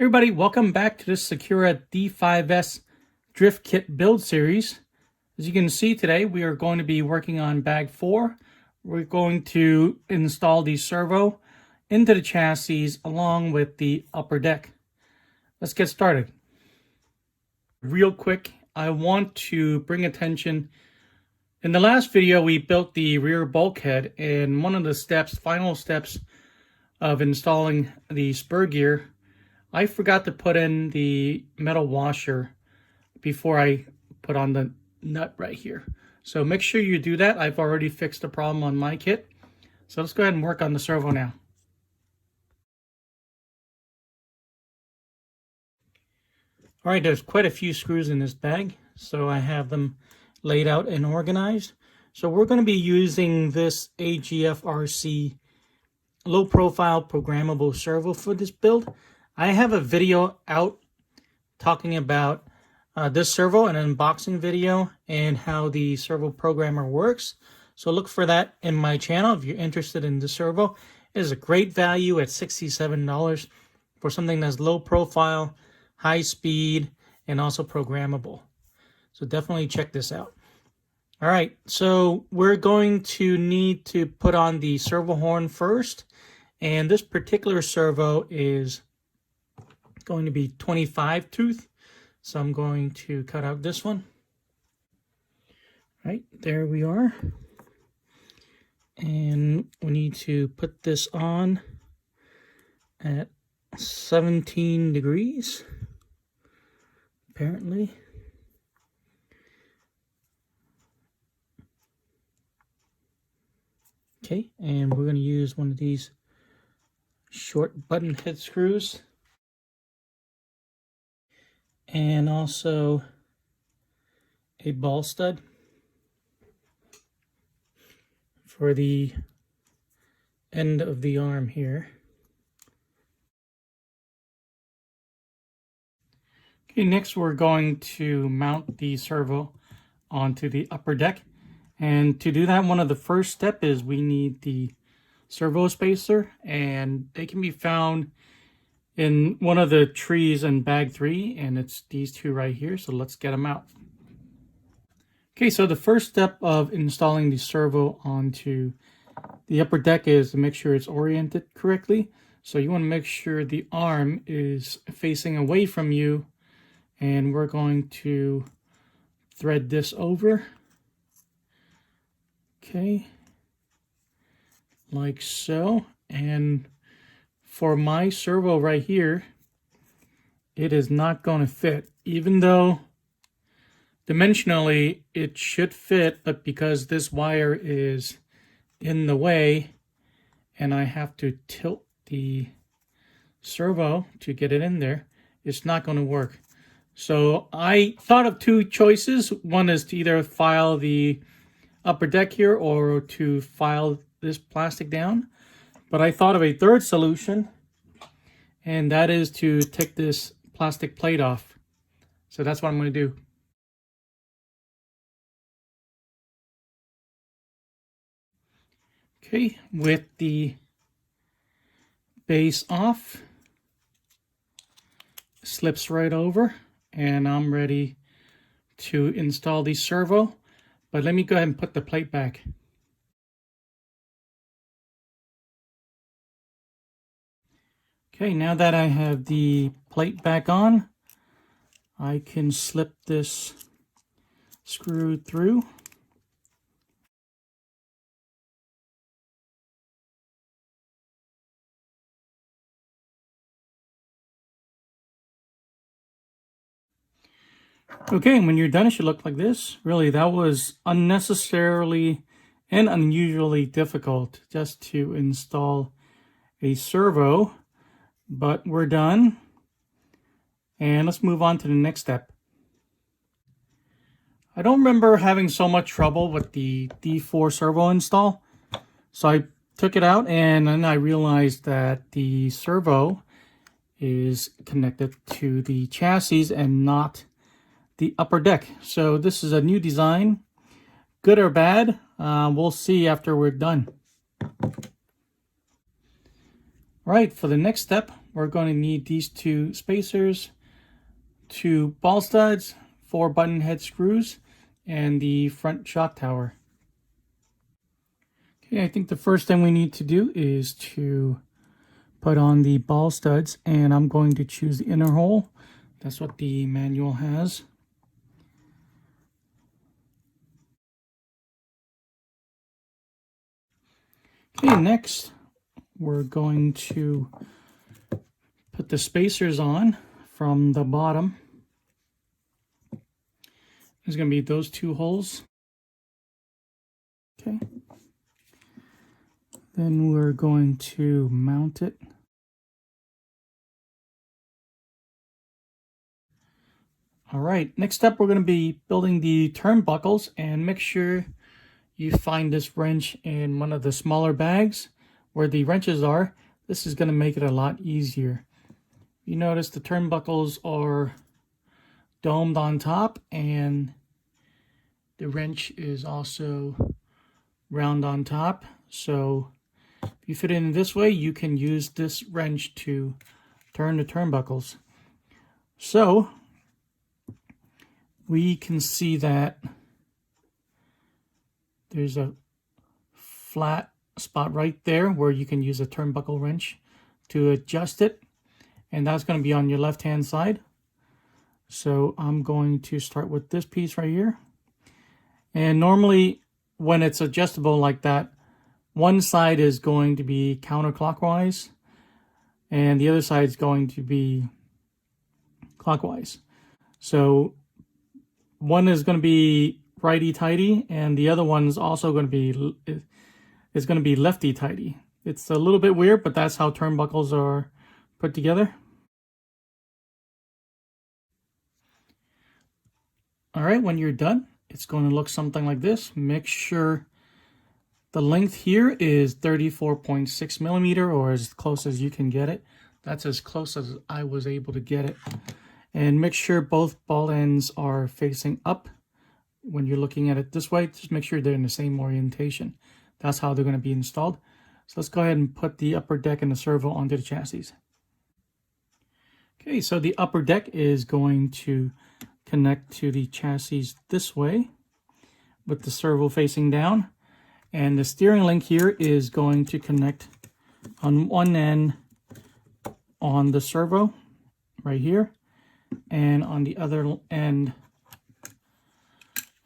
Everybody, welcome back to this Sakura D5S Drift Kit build series. As you can see today, we are going to be working on bag 4. We're going to install the servo into the chassis along with the upper deck. Let's get started. Real quick, I want to bring attention. In the last video, we built the rear bulkhead, and one of the final steps of installing the spur gear, I forgot to put in the metal washer before I put on the nut right here. So make sure you do that. I've already fixed the problem on my kit. So let's go ahead and work on the servo now. All right, there's quite a few screws in this bag, so I have them laid out and organized. So we're going to be using this AGFRC low profile programmable servo for this build. I have a video out talking about this servo, an unboxing video, and how the servo programmer works. So look for that in my channel if you're interested in the servo. It is a great value at $67 for something that's low profile, high speed, and also programmable. So definitely check this out. All right, so we're going to need to put on the servo horn first. And this particular servo is going to be 25 tooth. So I'm going to cut out this one. Right, there we are. And we need to put this on at 17 degrees, apparently. Okay, and we're going to use one of these short button head screws. And also a ball stud for the end of the arm here. Okay, next we're going to mount the servo onto the upper deck. And to do that, one of the first steps is we need the Servo Spacer, and they can be found in one of the trees in bag 3, and it's these two right here. So let's get them out. Okay, so the first step of installing the servo onto the upper deck is to make sure it's oriented correctly. So you want to make sure the arm is facing away from you, and we're going to thread this over. Okay, like so. And for my servo right here, it is not going to fit, even though dimensionally it should fit, but because this wire is in the way and I have to tilt the servo to get it in there, it's not going to work. So I thought of two choices. One is to either file the upper deck here or to file this plastic down. But I thought of a third solution, and that is to take this plastic plate off. So that's what I'm going to do. Okay, with the base off, slips right over, and I'm ready to install the servo. But let me go ahead and put the plate back. Okay, now that I have the plate back on, I can slip this screw through. Okay, when you're done, it should look like this. Really, that was unnecessarily and unusually difficult just to install a servo. But we're done, and let's move on to the next step. I don't remember having so much trouble with the D4 servo install, so I took it out, and then I realized that the servo is connected to the chassis and not the upper deck. So this is a new design, good or bad. We'll see after we're done. Right, for the next step, we're going to need these 2 spacers, 2 ball studs, 4 button head screws, and the front shock tower. Okay, I think the first thing we need to do is to put on the ball studs, and I'm going to choose the inner hole. That's what the manual has. Okay, next we're going to put the spacers on from the bottom. There's going to be those 2 holes. Okay. Then we're going to mount it. All right, next up we're going to be building the turnbuckles, and make sure you find this wrench in one of the smaller bags where the wrenches are. This is going to make it a lot easier. You notice the turnbuckles are domed on top, and the wrench is also round on top. So if you fit it in this way, you can use this wrench to turn the turnbuckles. So we can see that there's a flat spot right there where you can use a turnbuckle wrench to adjust it, and that's going to be on your left hand side. So I'm going to start with this piece right here, and normally when it's adjustable like that, one side is going to be counterclockwise and the other side is going to be clockwise. So one is going to be righty-tighty, and the other one's also going to be lefty-tighty. It's a little bit weird, but that's how turnbuckles are put together. All right, when you're done, it's going to look something like this. Make sure the length here is 34.6 millimeter, or as close as you can get it. That's as close as I was able to get it. And make sure both ball ends are facing up when you're looking at it this way. Just make sure they're in the same orientation. That's how they're going to be installed. So let's go ahead and put the upper deck and the servo onto the chassis. Okay, so the upper deck is going to connect to the chassis this way with the servo facing down. And the steering link here is going to connect on one end on the servo right here, and on the other end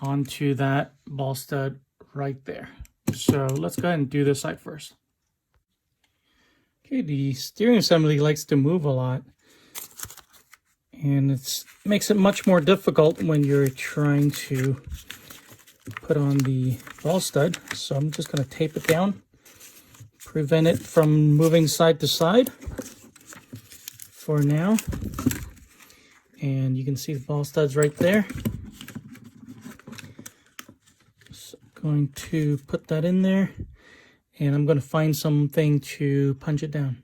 onto that ball stud right there. So let's go ahead and do this side first. Okay, the steering assembly likes to move a lot, and it makes it much more difficult when you're trying to put on the ball stud. So I'm just going to tape it down, prevent it from moving side to side for now. And you can see the ball studs right there. So I'm going to put that in there, and I'm going to find something to punch it down.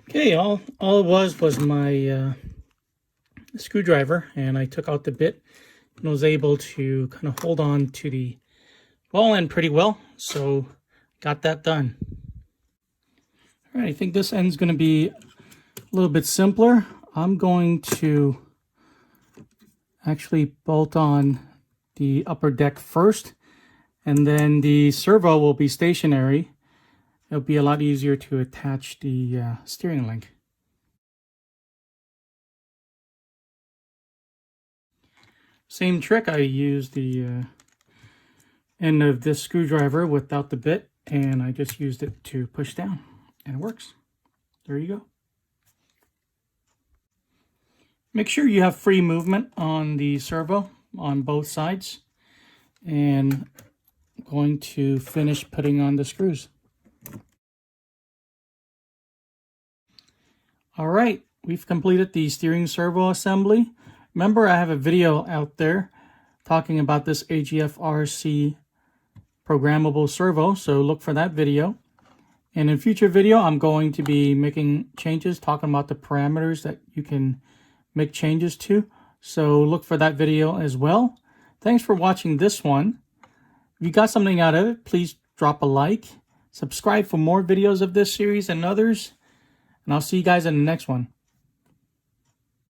Okay, all it was my screwdriver, and I took out the bit and was able to kind of hold on to the ball end pretty well, so got that done. All right, I think this end's going to be a little bit simpler. I'm going to actually bolt on the upper deck first, and then the servo will be stationary. It'll be a lot easier to attach the steering link. Same trick, I used the end of this screwdriver without the bit, and I just used it to push down, and it works. There you go. Make sure you have free movement on the servo on both sides, and I'm going to finish putting on the screws. All right, we've completed the steering servo assembly. Remember, I have a video out there talking about this AGFRC programmable servo, so look for that video. And in future video, I'm going to be making changes, talking about the parameters that you can make changes to. So look for that video as well. Thanks for watching this one. If you got something out of it, please drop a like. Subscribe for more videos of this series and others. And I'll see you guys in the next one.